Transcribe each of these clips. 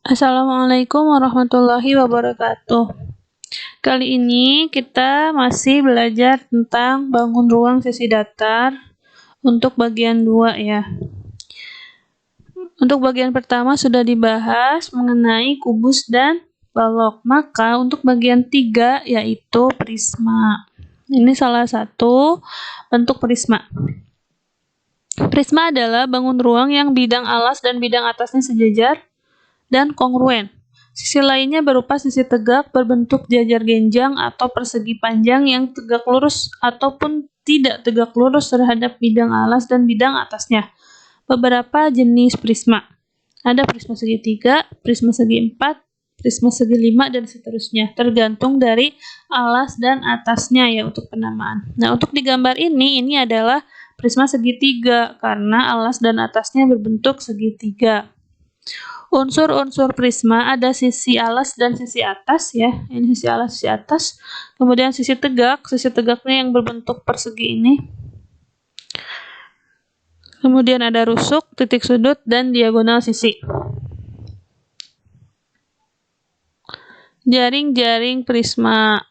Assalamualaikum warahmatullahi wabarakatuh. Kali ini kita masih belajar tentang bangun ruang sisi datar untuk bagian 2 ya. Untuk bagian pertama sudah dibahas mengenai kubus dan balok. Maka untuk bagian 3 yaitu prisma. Ini salah satu bentuk prisma. Prisma adalah bangun ruang yang bidang alas dan bidang atasnya sejajar dan kongruen. Sisi lainnya berupa sisi tegak berbentuk jajar genjang atau persegi panjang yang tegak lurus ataupun tidak tegak lurus terhadap bidang alas dan bidang atasnya. Beberapa jenis prisma. Ada prisma segitiga, prisma segi 4, prisma segi 5, dan seterusnya. Tergantung dari alas dan atasnya ya untuk penamaan. Nah, untuk di gambar ini adalah prisma segitiga karena alas dan atasnya berbentuk segitiga. Unsur-unsur prisma ada sisi alas dan sisi atas ya. Ini sisi alas, sisi atas. Kemudian sisi tegaknya yang berbentuk persegi ini. Kemudian ada rusuk, titik sudut, dan diagonal sisi. Jaring-jaring prisma.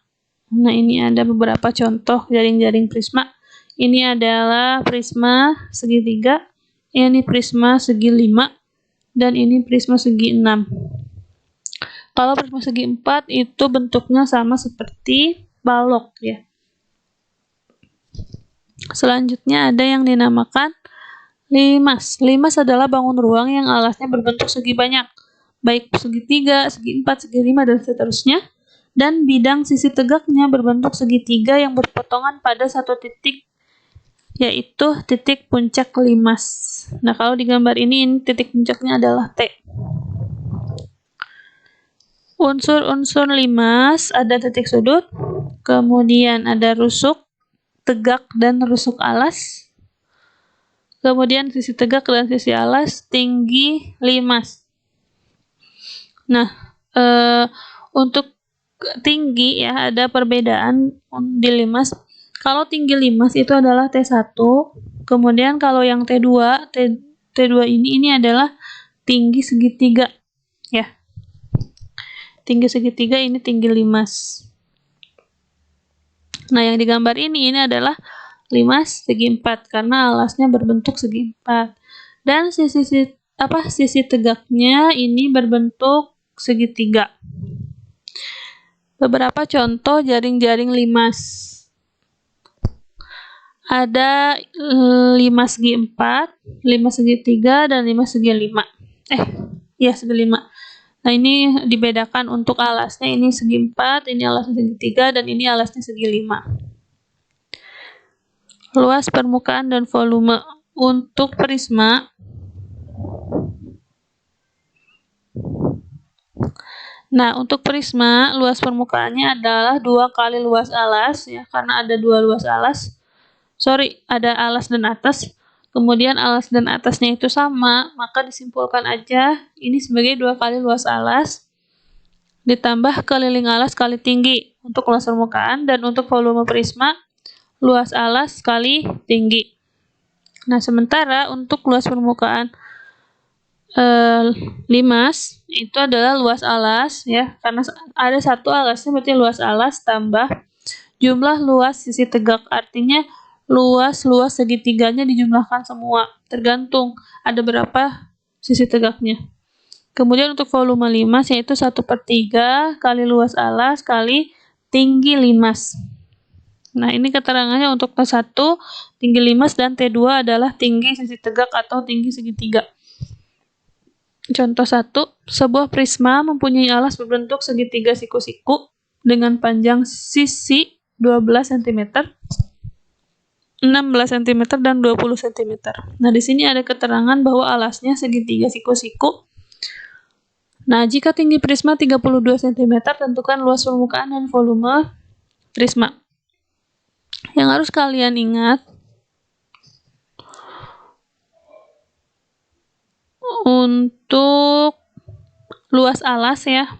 Nah, ini ada beberapa contoh jaring-jaring prisma. Ini adalah prisma segitiga, ini prisma segi 5, dan ini prisma segi 6. Kalau prisma segi 4 itu bentuknya sama seperti balok ya. Selanjutnya ada yang dinamakan limas. Limas adalah bangun ruang yang alasnya berbentuk segi banyak, baik segitiga, segi 4, segi 5, dan seterusnya. Dan bidang sisi tegaknya berbentuk segitiga yang berpotongan pada satu titik, yaitu titik puncak limas. Nah, kalau di gambar ini titik puncaknya adalah T. Unsur-unsur limas ada titik sudut, kemudian ada rusuk, tegak, dan rusuk alas. Kemudian sisi tegak dan sisi alas, tinggi limas. Nah, untuk tinggi ya ada perbedaan di limas. Kalau tinggi limas itu adalah T1, kemudian kalau yang T2 ini adalah tinggi segitiga ya. Tinggi segitiga ini tinggi limas. Nah, yang digambar ini adalah limas segi 4 karena alasnya berbentuk segi 4. Dan sisi tegaknya ini berbentuk segitiga. Beberapa contoh jaring-jaring limas. Ada limas segi 4, limas segitiga, dan limas segi 5. Segi 5. Nah, ini dibedakan untuk alasnya, ini segi 4, ini alasnya segitiga, dan ini alasnya segi 5. Luas permukaan dan volume. Untuk prisma, untuk prisma luas permukaannya adalah 2 kali luas alas ya, karena ada 2 luas alas. Ada alas dan atas. Kemudian alas dan atasnya itu sama, maka disimpulkan aja ini sebagai 2 kali luas alas ditambah keliling alas kali tinggi untuk luas permukaan, dan untuk volume prisma luas alas kali tinggi. Nah, sementara untuk luas permukaan limas itu adalah luas alas ya, karena ada satu alasnya berarti luas alas tambah jumlah luas sisi tegak, artinya luas segitiganya dijumlahkan semua, tergantung ada berapa sisi tegaknya. Kemudian untuk volume limas yaitu 1/3 kali luas alas kali tinggi limas. Nah, ini keterangannya untuk T1 tinggi limas dan T2 adalah tinggi sisi tegak atau tinggi segitiga. Contoh 1, sebuah prisma mempunyai alas berbentuk segitiga siku-siku dengan panjang sisi 12 cm, 16 cm, dan 20 cm. Nah, di sini ada keterangan bahwa alasnya segitiga siku-siku. Nah, jika tinggi prisma 32 cm, tentukan luas permukaan dan volume prisma. Yang harus kalian ingat, untuk luas alas ya,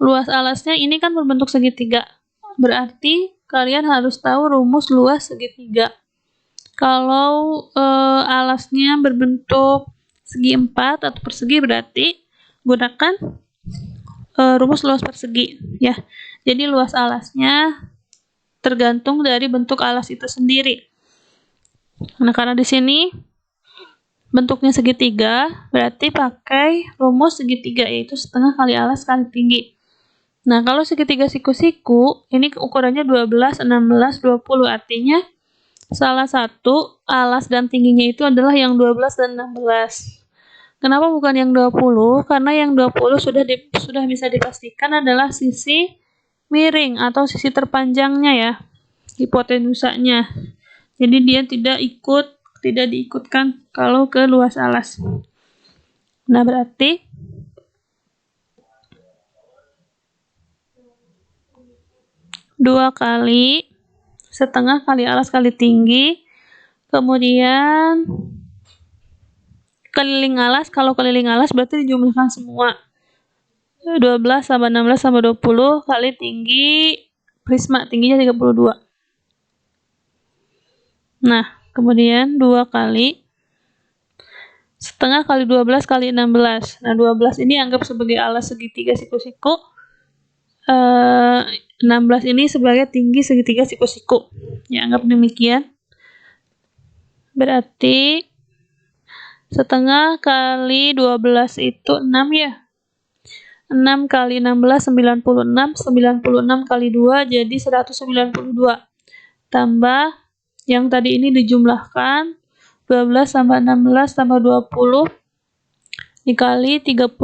luas alasnya ini kan berbentuk segitiga, berarti kalian harus tahu rumus luas segitiga. Kalau alasnya berbentuk segi 4 atau persegi, berarti gunakan rumus luas persegi ya. Jadi luas alasnya tergantung dari bentuk alas itu sendiri. Nah, karena di sini bentuknya segitiga, berarti pakai rumus segitiga, yaitu setengah kali alas kali tinggi. Nah, kalau segitiga siku-siku, ini ukurannya 12, 16, 20, artinya salah satu alas dan tingginya itu adalah yang 12 dan 16. Kenapa bukan yang 20? Karena yang 20 sudah bisa dipastikan adalah sisi miring atau sisi terpanjangnya ya, hipotenusanya. Jadi dia tidak diikutkan kalau ke luas alas. Nah, berarti dua kali setengah kali alas kali tinggi, kemudian keliling alas. Kalau keliling alas berarti dijumlahkan semua. 12 tambah 16 tambah 20 kali tinggi prisma, tingginya 32. Nah, kemudian 2 kali setengah kali 12 kali 16. Nah, 12 ini anggap sebagai alas segitiga siku-siku. 16 ini sebagai tinggi segitiga siku-siku. Ya, anggap demikian. Berarti setengah kali 12 itu 6 ya. 6 kali 16 96, 96 kali 2 jadi 192. Tambah yang tadi ini dijumlahkan 12 tambah 16 tambah 20 dikali 32.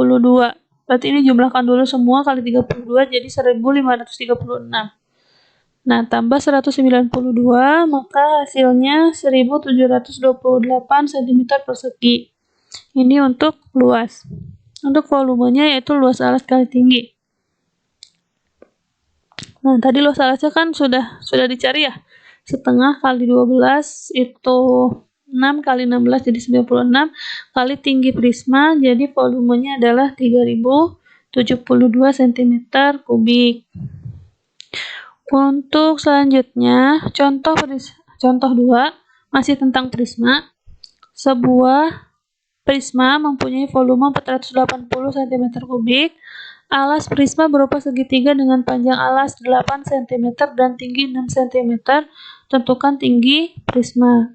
Berarti ini jumlahkan dulu semua kali 32 jadi 1536. Nah, tambah 192 maka hasilnya 1728 cm persegi. Ini untuk luas. Untuk volumenya yaitu luas alas kali tinggi. Nah, tadi luas alasnya kan sudah dicari ya. Setengah kali 12 itu 6 kali 16 jadi 96 kali tinggi prisma, jadi volumenya adalah 3072 cm kubik. Untuk selanjutnya, contoh 2 masih tentang prisma. Sebuah prisma mempunyai volume 480 cm kubik. Alas prisma berupa segitiga dengan panjang alas 8 cm dan tinggi 6 cm. Tentukan tinggi prisma.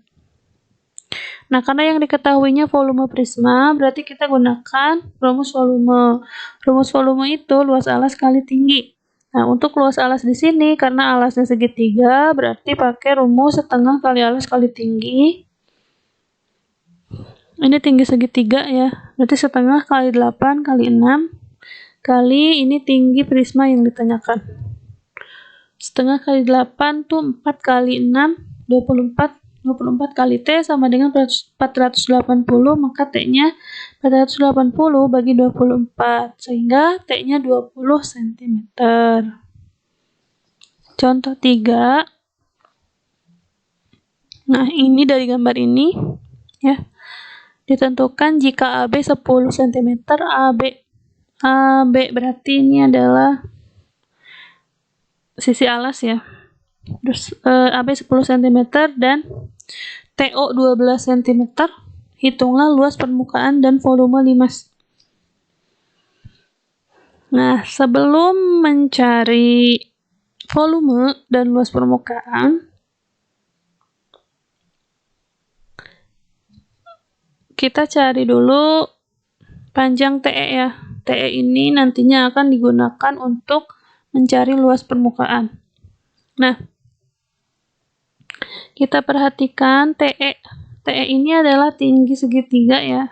Nah, karena yang diketahuinya volume prisma, berarti kita gunakan rumus volume. Rumus volume itu luas alas kali tinggi. Nah, untuk luas alas di sini, karena alasnya segitiga, berarti pakai rumus setengah kali alas kali tinggi. Ini tinggi segitiga ya, berarti setengah kali 8 kali 6 kali ini tinggi prisma yang ditanyakan. Setengah kali 8 tuh 4 kali 6, 24 kali T sama dengan 480, maka T-nya 480 bagi 24, sehingga T-nya 20 cm. Contoh 3. Nah, ini dari gambar ini ya. Ditentukan jika AB 10 cm, AB berarti ini adalah sisi alas ya. Terus AB 10 cm dan TO 12 cm. Hitunglah luas permukaan dan volume limas. Nah, sebelum mencari volume dan luas permukaan, kita cari dulu panjang TE ya. TE ini nantinya akan digunakan untuk mencari luas permukaan. Nah, kita perhatikan TE. TE ini adalah tinggi segitiga ya.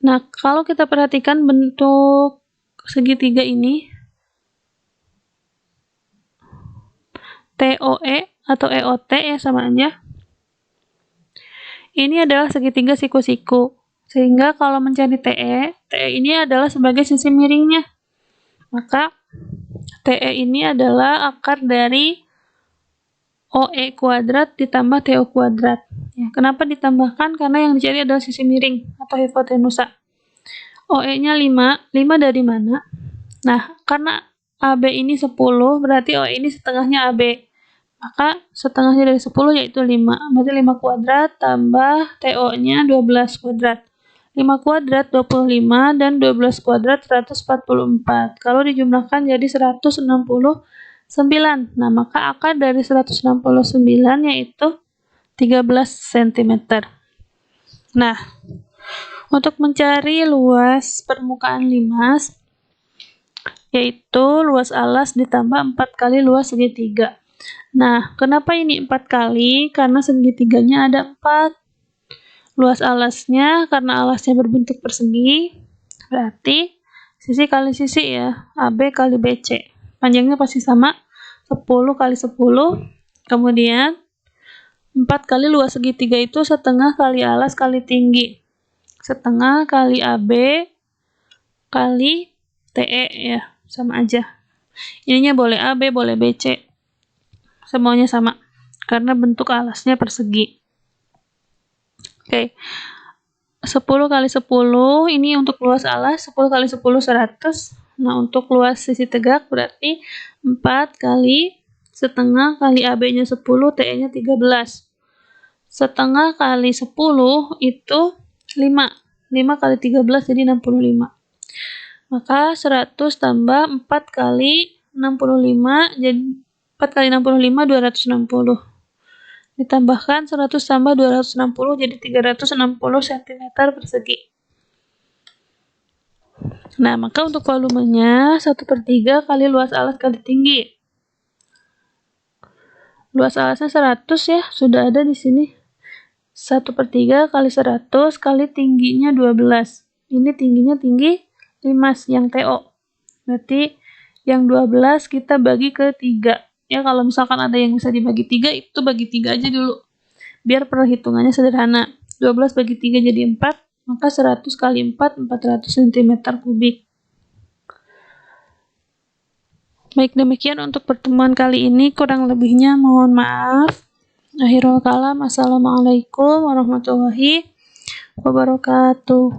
Nah, kalau kita perhatikan bentuk segitiga ini, TOE atau EOT ya sama aja. Ini adalah segitiga siku-siku. Sehingga kalau mencari TE ini adalah sebagai sisi miringnya. Maka TE ini adalah akar dari OE kuadrat ditambah TO kuadrat. Ya, kenapa ditambahkan? Karena yang dicari adalah sisi miring atau hipotenusa. OE-nya 5. 5 dari mana? Nah, karena AB ini 10, berarti OE ini setengahnya AB. Maka setengahnya dari 10 yaitu 5. Berarti 5 kuadrat tambah TO-nya 12 kuadrat. 5 kuadrat 25 dan 12 kuadrat 144. Kalau dijumlahkan jadi 169. Nah, maka akar dari 169 yaitu 13 cm. Nah, untuk mencari luas permukaan limas, yaitu luas alas ditambah 4 kali luas segitiga. Nah, kenapa ini 4 kali? Karena segitiganya ada 4. Luas alasnya, karena alasnya berbentuk persegi, berarti sisi kali sisi ya, AB kali BC. Panjangnya pasti sama, 10 kali 10. Kemudian 4 kali luas segitiga itu setengah kali alas kali tinggi. Setengah kali AB kali TE ya, sama aja. Ininya boleh AB, boleh BC. Semuanya sama, karena bentuk alasnya persegi. Oke. 10 kali 10, ini untuk luas alas, 10 kali 10, 100. Nah, untuk luas sisi tegak berarti 4 kali setengah kali AB-nya 10, TE-nya 13. Setengah kali 10 itu 5. 5 kali 13 jadi 65. Maka 100 tambah 4 kali 65, jadi 4 kali 65, 260. Ditambahkan 100 tambah 260 jadi 360 cm persegi. Nah, maka untuk volumenya 1/3 kali luas alas kali tinggi. Luas alasnya 100 ya, sudah ada di sini. 1/3 kali 100 kali tingginya 12. Ini tingginya tinggi limas yang TO. Berarti yang 12 kita bagi ke 3. Ya, kalau misalkan ada yang bisa dibagi 3, itu bagi 3 aja dulu. Biar perhitungannya sederhana. 12 bagi 3 jadi 4, maka 100 kali 4, 400 cm kubik. Baik, demikian untuk pertemuan kali ini. Kurang lebihnya mohon maaf. Akhirul kalam. Assalamualaikum warahmatullahi wabarakatuh.